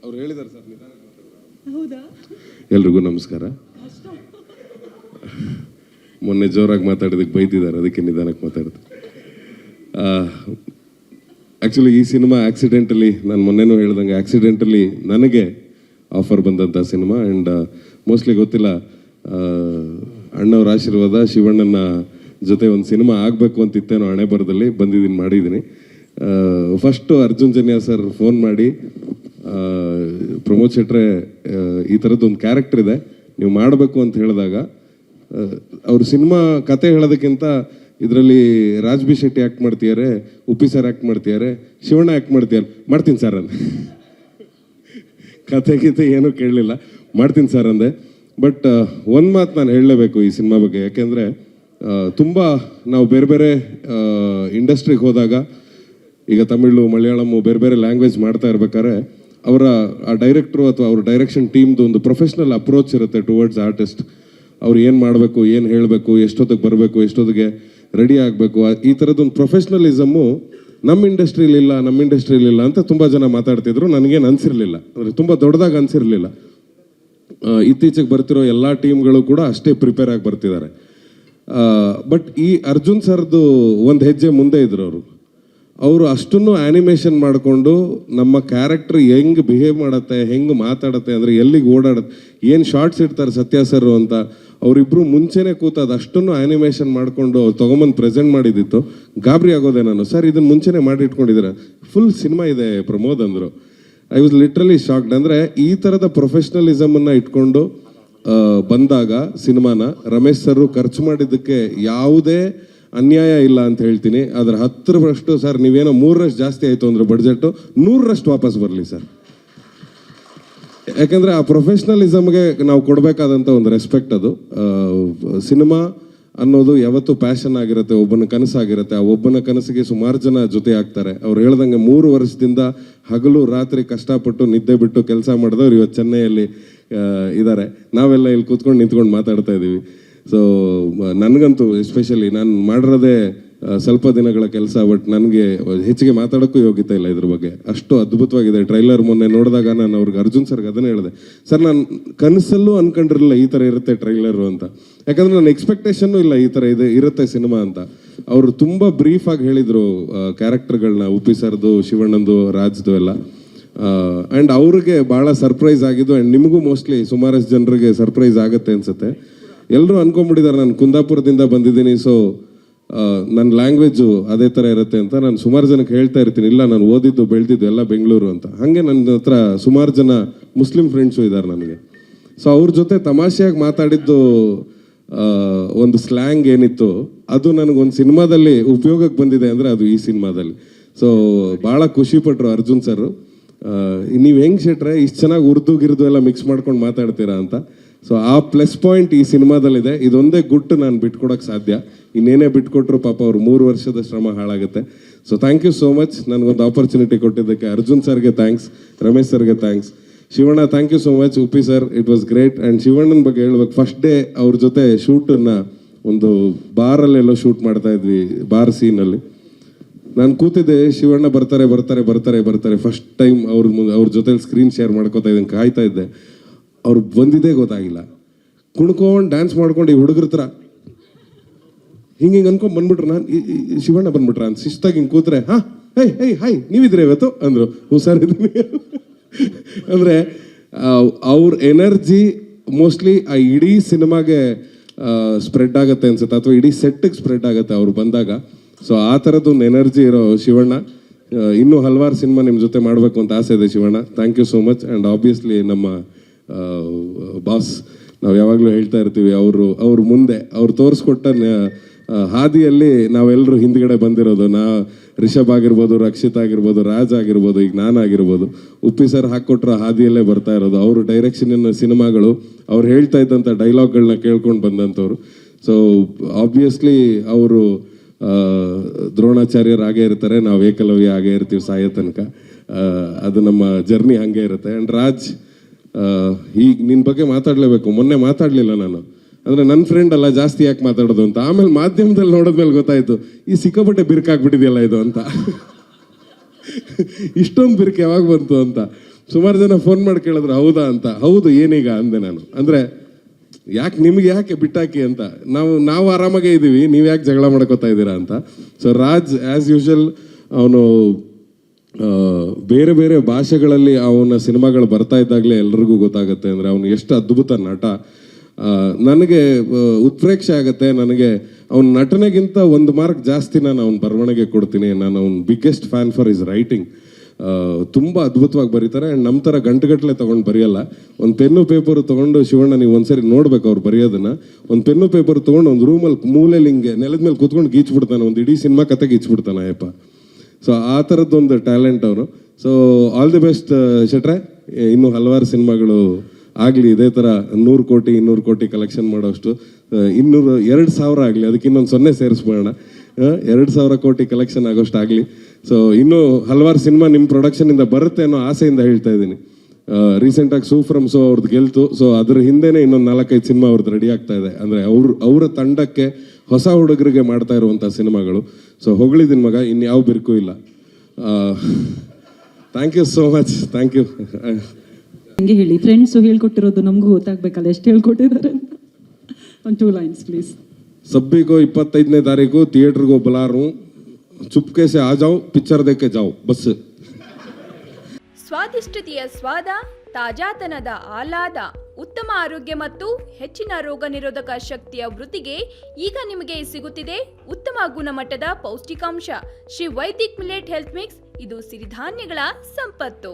ಅವ್ರು ಹೇಳಿದ್ದಾರೆ ಸರ್. ಹೌದಾ? ಎಲ್ರಿಗೂ ನಮಸ್ಕಾರ. ಮೊನ್ನೆ ಜೋರಾಗಿ ಮಾತಾಡೋದಕ್ಕೆ ಬೈತಿದ್ದಾರೆ, ಅದಕ್ಕೆ ನಿಧಾನಕ್ಕೆ ಮಾತಾಡ್ತಾರೆ. ಆ್ಯಕ್ಚುಲಿ ಈ ಸಿನಿಮಾ ಆಕ್ಸಿಡೆಂಟಲಿ, ನಾನು ಮೊನ್ನೆನೂ ಹೇಳ್ದಂಗೆ ಆಕ್ಸಿಡೆಂಟಲಿ ನನಗೆ ಆಫರ್ ಬಂದಂಥ ಸಿನಿಮಾ. ಆ್ಯಂಡ್ ಮೋಸ್ಟ್ಲಿ ಗೊತ್ತಿಲ್ಲ, ಅಣ್ಣವ್ರ ಆಶೀರ್ವಾದ, ಶಿವಣ್ಣನ ಜೊತೆ ಒಂದು ಸಿನಿಮಾ ಆಗಬೇಕು ಅಂತಿತ್ತೇನೋ ಹಣೆ ಬರದಲ್ಲಿ ಬಂದಿದ್ದೀನಿ, ಮಾಡಿದ್ದೀನಿ. First Arjun Janya sir phone ಮಾಡಿ, ಪ್ರಮೋದ್ ಶೆಟ್ರೆ ಈ ಥರದ್ದು ಒಂದು ಕ್ಯಾರೆಕ್ಟರ್ ಇದೆ, ನೀವು ಮಾಡಬೇಕು ಅಂತ ಹೇಳಿದಾಗ, ಅವ್ರ ಸಿನಿಮಾ ಕತೆ ಹೇಳೋದಕ್ಕಿಂತ ಇದರಲ್ಲಿ ರಾಜ್ ಬಿ ಶೆಟ್ಟಿ ಆ್ಯಕ್ಟ್ ಮಾಡ್ತಿದ್ದಾರೆ, ಉಪ್ಪಿ ಸರ್ ಆ್ಯಕ್ಟ್ ಮಾಡ್ತಿದ್ದಾರೆ, ಶಿವಣ್ಣ ಆ್ಯಕ್ಟ್ ಮಾಡ್ತಿದ್ದಾರೆ, ಮಾಡ್ತೀನಿ ಸರ್ ಅಂದೆ. ಕತೆ ಗೀತೆ ಏನೂ ಕೇಳಲಿಲ್ಲ, ಮಾಡ್ತೀನಿ ಸರ್ ಅಂದೆ. ಬಟ್ ಒಂದು ಮಾತು ನಾನು ಹೇಳಲೇಬೇಕು ಈ ಸಿನಿಮಾ ಬಗ್ಗೆ. ಯಾಕೆಂದರೆ ತುಂಬ ನಾವು ಬೇರೆ ಬೇರೆ ಇಂಡಸ್ಟ್ರಿಗೆ ಹೋದಾಗ, ಈಗ ತಮಿಳು, ಮಲಯಾಳಮು, ಬೇರೆ ಬೇರೆ ಲ್ಯಾಂಗ್ವೇಜ್ ಮಾಡ್ತಾ ಇರ್ಬೇಕಾದ್ರೆ ಅವರ ಆ ಡೈರೆಕ್ಟ್ರು ಅಥವಾ ಅವ್ರ ಡೈರೆಕ್ಷನ್ ಟೀಮ್ದು ಒಂದು ಪ್ರೊಫೆಷ್ನಲ್ ಅಪ್ರೋಚ್ ಇರುತ್ತೆ ಟುವರ್ಡ್ಸ್ ಆರ್ಟಿಸ್ಟ್. ಅವ್ರು ಏನು ಮಾಡಬೇಕು, ಏನು ಹೇಳಬೇಕು, ಎಷ್ಟೊತ್ತಿಗೆ ಬರಬೇಕು, ಎಷ್ಟೊತ್ತಿಗೆ ರೆಡಿ ಆಗಬೇಕು, ಈ ಥರದ್ದೊಂದು ಪ್ರೊಫೆಷ್ನಲಿಸಮ್ಮು ನಮ್ಮ ಇಂಡಸ್ಟ್ರಿಲಿಲ್ಲ ಅಂತ ತುಂಬ ಜನ ಮಾತಾಡ್ತಿದ್ರು. ನನಗೇನು ಅನಿಸಿರಲಿಲ್ಲ, ಅಂದರೆ ತುಂಬ ದೊಡ್ಡದಾಗಿ ಅನಿಸಿರಲಿಲ್ಲ. ಇತ್ತೀಚೆಗೆ ಬರ್ತಿರೋ ಎಲ್ಲ ಟೀಮ್ಗಳು ಕೂಡ ಅಷ್ಟೇ ಪ್ರಿಪೇರ್ ಆಗಿ ಬರ್ತಿದ್ದಾರೆ. ಬಟ್ ಈ ಅರ್ಜುನ್ ಸರ್ದು ಒಂದು ಹೆಜ್ಜೆ ಮುಂದೆ ಇದ್ರು ಅವರು ಅಷ್ಟನ್ನು ಆ್ಯನಿಮೇಷನ್ ಮಾಡಿಕೊಂಡು ನಮ್ಮ ಕ್ಯಾರೆಕ್ಟರ್ ಹೆಂಗೆ ಬಿಹೇವ್ ಮಾಡುತ್ತೆ, ಹೆಂಗೆ ಮಾತಾಡುತ್ತೆ, ಅಂದರೆ ಎಲ್ಲಿಗೆ ಓಡಾಡುತ್ತೆ, ಏನು ಶಾರ್ಟ್ಸ್ ಇಡ್ತಾರೆ ಸತ್ಯ ಸರ್ ಅಂತ, ಅವರಿಬ್ಬರು ಮುಂಚೆನೇ ಕೂತದು ಅಷ್ಟನ್ನು ಆ್ಯನಿಮೇಷನ್ ಮಾಡಿಕೊಂಡು ಅವ್ರು ತೊಗೊಂಬಂದು ಪ್ರೆಸೆಂಟ್ ಮಾಡಿದ್ದಿತ್ತು. ಗಾಬರಿ ಆಗೋದೆ ನಾನು, ಸರ್ ಇದನ್ನು ಮುಂಚೆನೇ ಮಾಡಿ ಇಟ್ಕೊಂಡಿದ್ದೀರ, ಫುಲ್ ಸಿನಿಮಾ ಇದೆ ಪ್ರಮೋದ್ ಅಂದರು. I was literally shocked. ಅಂದರೆ ಈ ಥರದ ಪ್ರೊಫೆಷ್ನಲಿಸಮನ್ನು ಇಟ್ಕೊಂಡು ಬಂದಾಗ ಸಿನಿಮಾನ ರಮೇಶ್ ಸರ್ ಖರ್ಚು ಮಾಡಿದ್ದಕ್ಕೆ ಯಾವುದೇ ಅನ್ಯಾಯ ಇಲ್ಲ ಅಂತ ಹೇಳ್ತೀನಿ. ಅದರ 10% ಸರ್, ನೀವೇನೋ 3% ಜಾಸ್ತಿ ಆಯಿತು ಅಂದರೆ ಬಡ್ಜೆಟು 100% ವಾಪಸ್ ಬರಲಿ ಸರ್. ಯಾಕೆಂದರೆ ಆ ಪ್ರೊಫೆಷ್ನಲಿಸಮ್ಗೆ ನಾವು ಕೊಡಬೇಕಾದಂಥ ಒಂದು ರೆಸ್ಪೆಕ್ಟ್ ಅದು. ಸಿನಿಮಾ ಅನ್ನೋದು ಯಾವತ್ತೂ ಪ್ಯಾಷನ್ ಆಗಿರುತ್ತೆ, ಒಬ್ಬನ ಕನಸಾಗಿರುತ್ತೆ. ಆ ಒಬ್ಬನ ಕನಸಿಗೆ ಸುಮಾರು ಜನ ಜೊತೆ ಆಗ್ತಾರೆ. ಅವ್ರು ಹೇಳ್ದಂಗೆ 3 ವರ್ಷದಿಂದ ಹಗಲು ರಾತ್ರಿ ಕಷ್ಟಪಟ್ಟು ನಿದ್ದೆ ಬಿಟ್ಟು ಕೆಲಸ ಮಾಡಿದವ್ರು ಇವತ್ತು ಚೆನ್ನೈಯಲ್ಲಿ ಇದ್ದಾರೆ. ನಾವೆಲ್ಲ ಇಲ್ಲಿ ಕೂತ್ಕೊಂಡು ನಿಂತ್ಕೊಂಡು ಮಾತಾಡ್ತಾ ಇದ್ದೀವಿ. ಸೊ ನನಗಂತೂ ಎಸ್ಪೆಷಲಿ ನಾನು ಮಾಡಿರೋದೇ ಸ್ವಲ್ಪ ದಿನಗಳ ಕೆಲಸ, ಬಟ್ ನನಗೆ ಹೆಚ್ಚಿಗೆ ಮಾತಾಡೋಕ್ಕೂ ಯೋಗ್ಯತೆ ಇಲ್ಲ ಇದ್ರ ಬಗ್ಗೆ. ಅಷ್ಟು ಅದ್ಭುತವಾಗಿದೆ ಟ್ರೈಲರ್. ಮೊನ್ನೆ ನೋಡಿದಾಗ ನಾನು ಅವ್ರಿಗೆ ಅರ್ಜುನ್ ಸರ್ಗೆ ಅದನ್ನೇ ಹೇಳಿದೆ, ಸರ್ ನಾನು ಕನಸಲ್ಲೂ ಅನ್ಕೊಂಡಿರಲಿಲ್ಲ ಈ ಥರ ಇರುತ್ತೆ ಟ್ರೈಲರು ಅಂತ. ಯಾಕಂದರೆ ನನ್ನ ಎಕ್ಸ್ಪೆಕ್ಟೇಷನ್ನು ಇಲ್ಲ ಈ ಥರ ಇರುತ್ತೆ ಸಿನಿಮಾ ಅಂತ. ಅವರು ತುಂಬ ಬ್ರೀಫಾಗಿ ಹೇಳಿದರು ಕ್ಯಾರೆಕ್ಟರ್ಗಳನ್ನ, ಉಪ್ಪಿ ಸರ್ದು, ಶಿವಣ್ಣಂದು, ರಾಜ್ದು ಎಲ್ಲ. ಆ್ಯಂಡ್ ಅವ್ರಿಗೆ ಭಾಳ ಸರ್ಪ್ರೈಸ್ ಆಗಿದ್ದು. ಆ್ಯಂಡ್ ನಿಮಗೂ ಮೋಸ್ಟ್ಲಿ ಸುಮಾರಷ್ಟು ಜನರಿಗೆ ಸರ್ಪ್ರೈಸ್ ಆಗುತ್ತೆ ಅನಿಸುತ್ತೆ. ಎಲ್ಲರೂ ಅಂದ್ಕೊಂಡ್ಬಿಟ್ಟಿದ್ದಾರೆ ನಾನು ಕುಂದಾಪುರದಿಂದ ಬಂದಿದ್ದೀನಿ, ಸೊ ನನ್ನ ಲ್ಯಾಂಗ್ವೇಜು ಅದೇ ಥರ ಇರುತ್ತೆ ಅಂತ. ನಾನು ಸುಮಾರು ಜನಕ್ಕೆ ಹೇಳ್ತಾ ಇರ್ತೀನಿ, ಇಲ್ಲ ನಾನು ಓದಿದ್ದು ಬೆಳೆದಿದ್ದು ಎಲ್ಲ ಬೆಂಗಳೂರು ಅಂತ. ಹಾಗೆ ನನ್ನ ಹತ್ರ ಸುಮಾರು ಜನ ಮುಸ್ಲಿಂ ಫ್ರೆಂಡ್ಸು ಇದ್ದಾರೆ ನನಗೆ. ಸೊ ಅವ್ರ ಜೊತೆ ತಮಾಷೆಯಾಗಿ ಮಾತಾಡಿದ್ದು ಒಂದು ಸ್ಲ್ಯಾಂಗ್ ಏನಿತ್ತು, ಅದು ನನಗೊಂದು ಸಿನಿಮಾದಲ್ಲಿ ಉಪಯೋಗಕ್ಕೆ ಬಂದಿದೆ ಅಂದರೆ ಅದು ಈ ಸಿನಿಮಾದಲ್ಲಿ. ಸೊ ಭಾಳ ಖುಷಿಪಟ್ಟರು ಅರ್ಜುನ್ ಸರ್. ನೀವು ಹೆಂಗೆ ಶೆಟ್ರೆ ಇಷ್ಟು ಚೆನ್ನಾಗಿ ಉರ್ದು ಗಿರ್ದು ಎಲ್ಲ ಮಿಕ್ಸ್ ಮಾಡ್ಕೊಂಡು ಮಾತಾಡ್ತೀರಾ ಅಂತ. ಸೊ ಆ ಪ್ಲಸ್ ಪಾಯಿಂಟ್ ಈ ಸಿನಿಮಾದಲ್ಲಿದೆ. ಇದೊಂದೇ ಗುಟ್ಟು ನಾನು ಬಿಟ್ಕೊಡೋಕ್ಕೆ ಸಾಧ್ಯ. ಇನ್ನೇನೇ ಬಿಟ್ಕೊಟ್ರು ಪಾಪ ಅವ್ರು 3 ವರ್ಷದ ಶ್ರಮ ಹಾಳಾಗುತ್ತೆ. So thank you so much ನನಗೊಂದು ಆಪರ್ಚುನಿಟಿ ಕೊಟ್ಟಿದ್ದಕ್ಕೆ. ಅರ್ಜುನ್ ಸರ್ಗೆ ಥ್ಯಾಂಕ್ಸ್, ರಮೇಶ್ ಸರ್ಗೆ thanks, Shivanna thank you so much, Uppi sir it was great. And ಶಿವಣ್ಣನ ಬಗ್ಗೆ ಹೇಳ್ಬೇಕು, ಫಸ್ಟ್ ಡೇ ಅವ್ರ ಜೊತೆ ಶೂಟನ್ನು ಒಂದು ಬಾರಲ್ಲೆಲ್ಲೋ ಶೂಟ್ ಮಾಡ್ತಾ ಇದ್ವಿ, ಬಾರ್ ಸೀನಲ್ಲಿ. ನಾನು ಕೂತಿದ್ದೆ, ಶಿವಣ್ಣ ಬರ್ತಾರೆ ಫಸ್ಟ್ ಟೈಮ್ ಅವ್ರ ಜೊತೆಲಿ ಸ್ಕ್ರೀನ್ ಶೇರ್ ಮಾಡ್ಕೋತಾ ಇದ್ದೀನಿ, ಕಾಯ್ತಾ ಇದ್ದೆ. ಅವ್ರು ಬಂದಿದ್ದೇ ಗೊತ್ತಾಗಿಲ್ಲ, ಕುಣ್ಕೊಂಡು ಡ್ಯಾನ್ಸ್ ಮಾಡ್ಕೊಂಡು ಈ ಹುಡುಗರ ಥರ ಹಿಂಗೆ ಅನ್ಕೊಂಡ್ ಬಂದ್ಬಿಟ್ರು. ನಾನು ಶಿವಣ್ಣ ಬಂದ್ಬಿಟ್ರ ಅಂತ ಶಿಸ್ತಾಗಿ ಹಿಂಗೆ ಕೂತ್ರೆ, ಹಾಂ ಹೈ ನೀವಿದ್ರೆ ಇವತ್ತು ಅಂದರು. ಹುಷಾರಿದ್ದೀನಿ ಅಂದರೆ ಅವ್ರ ಎನರ್ಜಿ ಮೋಸ್ಟ್ಲಿ ಆ ಇಡೀ ಸಿನಿಮಾಗೆ ಸ್ಪ್ರೆಡ್ ಆಗುತ್ತೆ ಅನ್ಸುತ್ತೆ, ಅಥವಾ ಇಡೀ ಸೆಟ್ಟಿಗೆ ಸ್ಪ್ರೆಡ್ ಆಗುತ್ತೆ ಅವ್ರು ಬಂದಾಗ. ಸೊ ಆ ಥರದ್ದೊಂದು ಎನರ್ಜಿ ಇರೋ ಶಿವಣ್ಣ. ಇನ್ನೂ ಹಲವಾರು ಸಿನಿಮಾ ನಿಮ್ಮ ಜೊತೆ ಮಾಡಬೇಕು ಅಂತ ಆಸೆ ಇದೆ Shivanna. Thank you so much. And obviously ನಮ್ಮ ಬಾಸ್, ನಾವು ಯಾವಾಗಲೂ ಹೇಳ್ತಾ ಇರ್ತೀವಿ, ಅವರು ಮುಂದೆ ಅವ್ರು ತೋರಿಸ್ಕೊಟ್ಟ ಹಾದಿಯಲ್ಲಿ ನಾವೆಲ್ಲರೂ ಹಿಂದ್ಗಡೆ ಬಂದಿರೋದು. ರಿಷಬ್ ಆಗಿರ್ಬೋದು, ರಕ್ಷಿತ್ ಆಗಿರ್ಬೋದು, ರಾಜ್ ಆಗಿರ್ಬೋದು, ಈಗ ನಾನಾಗಿರ್ಬೋದು, ಉಪ್ಪಿ ಸರ್ ಹಾಕ್ಕೊಟ್ರ ಹಾದಿಯಲ್ಲೇ ಬರ್ತಾ ಇರೋದು. ಅವರು ಡೈರೆಕ್ಷನಿನ ಸಿನಿಮಾಗಳು, ಅವ್ರು ಹೇಳ್ತಾ ಇದ್ದಂಥ ಡೈಲಾಗ್ಗಳನ್ನ ಕೇಳ್ಕೊಂಡು ಬಂದಂಥವ್ರು. ಸೊ ಆಬ್ವಿಯಸ್ಲಿ ಅವರು ದ್ರೋಣಾಚಾರ್ಯರಾಗೇ ಇರ್ತಾರೆ, ನಾವು ಏಕಲವ್ಯ ಆಗೇ ಇರ್ತೀವಿ ಸಾಯೋ ತನಕ. ಅದು ನಮ್ಮ ಜರ್ನಿ ಹಾಗೆ ಇರುತ್ತೆ. ಆ್ಯಂಡ್ ರಾಜ್, ಈಗ ನಿನ್ನ ಬಗ್ಗೆ ಮಾತಾಡಲೇಬೇಕು. ಮೊನ್ನೆ ಮಾತಾಡಲಿಲ್ಲ ನಾನು, ಅಂದರೆ ನನ್ನ ಫ್ರೆಂಡ್ ಅಲ್ಲ, ಜಾಸ್ತಿ ಯಾಕೆ ಮಾತಾಡೋದು ಅಂತ. ಆಮೇಲೆ ಮಾಧ್ಯಮದಲ್ಲಿ ನೋಡಿದ್ಮೇಲೆ ಗೊತ್ತಾಯಿತು, ಈ ಸಿಕ್ಕಾಪಟ್ಟೆ ಬಿರುಕಾಗ್ಬಿಟ್ಟಿದೆಯಲ್ಲ ಇದು ಅಂತ. ಇಷ್ಟೊಂದು ಬಿರುಕು ಯಾವಾಗ ಬಂತು ಅಂತ. ಸುಮಾರು ಜನ ಫೋನ್ ಮಾಡಿ ಕೇಳಿದ್ರು ಹೌದಾ ಅಂತ. ಹೌದು, ಏನೀಗ ಅಂದೆ ನಾನು. ಅಂದರೆ ಯಾಕೆ ನಿಮ್ಗೆ ಯಾಕೆ ಬಿಟ್ಟಾಕಿ ಅಂತ. ನಾವು ಆರಾಮಾಗೇ ಇದ್ದೀವಿ, ನೀವು ಯಾಕೆ ಜಗಳ ಮಾಡ್ಕೋತಾ ಇದ್ದೀರಾ ಅಂತ. ಸೊ ರಾಜ್ ಆ್ಯಸ್ ಯೂಶುವಲ್ ಅವನು ಬೇರೆ ಬೇರೆ ಭಾಷೆಗಳಲ್ಲಿ ಅವನ ಸಿನಿಮಾಗಳು ಬರ್ತಾ ಇದ್ದಾಗಲೇ ಎಲ್ರಿಗೂ ಗೊತ್ತಾಗುತ್ತೆ ಅಂದರೆ ಅವನು ಎಷ್ಟು ಅದ್ಭುತ ನಟ. ನನಗೆ ಉತ್ಪ್ರೇಕ್ಷೆ ಆಗುತ್ತೆ. ನನಗೆ ಅವನ ನಟನೆಗಿಂತ 1 ಮಾರ್ಕ್ ಜಾಸ್ತಿ ನಾನು ಅವನ ಬರವಣಿಗೆ ಕೊಡ್ತೀನಿ. ನಾನು ಅವನ biggest fan for is writing. ತುಂಬ ಅದ್ಭುತವಾಗಿ ಬರೀತಾರೆ. ಆ್ಯಂಡ್ ನಮ್ಮ ಥರ ಗಂಟೆಗಟ್ಟಲೆ ತೊಗೊಂಡು ಬರೆಯಲ್ಲ. ಒಂದು ಪೆನ್ನು ಪೇಪರು ತೊಗೊಂಡು, ಶಿವಣ್ಣ ನೀವು ಒಂದ್ಸರಿ ನೋಡ್ಬೇಕು ಅವ್ರು ಬರೆಯೋದನ್ನ. ಒಂದು ಪೆನ್ನು ಪೇಪರ್ ತೊಗೊಂಡು ಒಂದು ರೂಮಲ್ಲಿ ಮೂಲೆಯಲ್ಲಿ ಹಿಂಗೆ ನೆಲದ ಮೇಲೆ ಕೂತ್ಕೊಂಡು ಗೀಚ್ಬಿಡ್ತಾನೆ, ಒಂದು ಇಡೀ ಸಿನಿಮಾ ಕತೆ ಗೀಚ್ಬಿಡ್ತಾನೆ ಅಯ್ಯಪ್ಪ. ಸೊ ಆ ಥರದ್ದೊಂದು ಟ್ಯಾಲೆಂಟ್ ಅವನು. ಸೊ ಆಲ್ ದಿ ಬೆಸ್ಟ್ ಶೆಟ್ರೆ. ಇನ್ನೂ ಹಲವಾರು ಸಿನಿಮಾಗಳು ಆಗಲಿ, ಇದೇ ಥರ 100 ಕೋಟಿ 200 ಕೋಟಿ ಕಲೆಕ್ಷನ್ ಮಾಡೋಷ್ಟು, 200,000 ಆಗಲಿ, ಅದಕ್ಕೆ ಇನ್ನೊಂದು 0 ಸೇರಿಸ್ಬೋಣ, 2,000 ಕೋಟಿ ಕಲೆಕ್ಷನ್ ಆಗೋಷ್ಟು ಆಗಲಿ. ಸೊ ಇನ್ನೂ ಹಲವಾರು ಸಿನಿಮಾ ನಿಮ್ಮ ಪ್ರೊಡಕ್ಷನಿಂದ ಬರುತ್ತೆ ಅನ್ನೋ ಆಸೆಯಿಂದ ಹೇಳ್ತಾ ಇದ್ದೀನಿ. ರೀಸೆಂಟಾಗಿ ಸೂ ಫ್ರಮ್ ಸೋ ಅವ್ರದ್ದು ಗೆಲ್ತು. ಸೊ ಅದ್ರ ಹಿಂದೆನೇ ಇನ್ನೊಂದು 4-5 ಸಿನಿಮಾ ಅವ್ರದ್ದು ರೆಡಿ ಆಗ್ತಾ ಇದೆ. ಅಂದರೆ ಅವರ ತಂಡಕ್ಕೆ ಹೊಸ ಹುಡುಗರಿಗೆ ಮಾಡ್ತಾ ಇರುವಂಥ ಸಿನಿಮಾಗಳು. ಸೊ ಹೊಗಳಿದ್ದೀನಿ ಮಗ, ಇನ್ಯಾವ ಬಿರುಕು ಇಲ್ಲ. Thank you so much. Thank you. ಹಂಗೆ ಹೇಳಿ, ಫ್ರೆಂಡ್ಸು ಹೇಳ್ಕೊಟ್ಟಿರೋದು ನಮಗೂ ಗೊತ್ತಾಗಬೇಕಲ್ಲ ಎಷ್ಟು ಹೇಳ್ಕೊಟ್ಟಿದ್ದಾರೆ ಅಂತ. ಒಂದು 2 ಲೈನ್ಸ್ ಪ್ಲೀಸ್. सभी को 25ನೇ ತಾರೀಕು थिएटर को बुला रहा हूं, चुपके से आ जाओ, पिक्चर देख के जाओ बस. ಸ್ವಾದಿಷ್ಟತೆಯ ಸ್ವಾದ, ತಾಜಾತನದ ಆಹ್ಲಾದ, ಉತ್ತಮ ಆರೋಗ್ಯ ಮತ್ತು ಹೆಚ್ಚಿನ ರೋಗ ನಿರೋಧಕ ಶಕ್ತಿಯ ವೃದ್ಧಿಗೆ ಈಗ ನಿಮಗೆ ಸಿಗುತ್ತಿದೆ ಉತ್ತಮ ಗುಣಮಟ್ಟದ ಪೌಷ್ಟಿಕಾಂಶ Shri Vaidik millet health mix. ಇದು ಸಿರಿಧಾನ್ಯಗಳ ಸಂಪತ್ತು.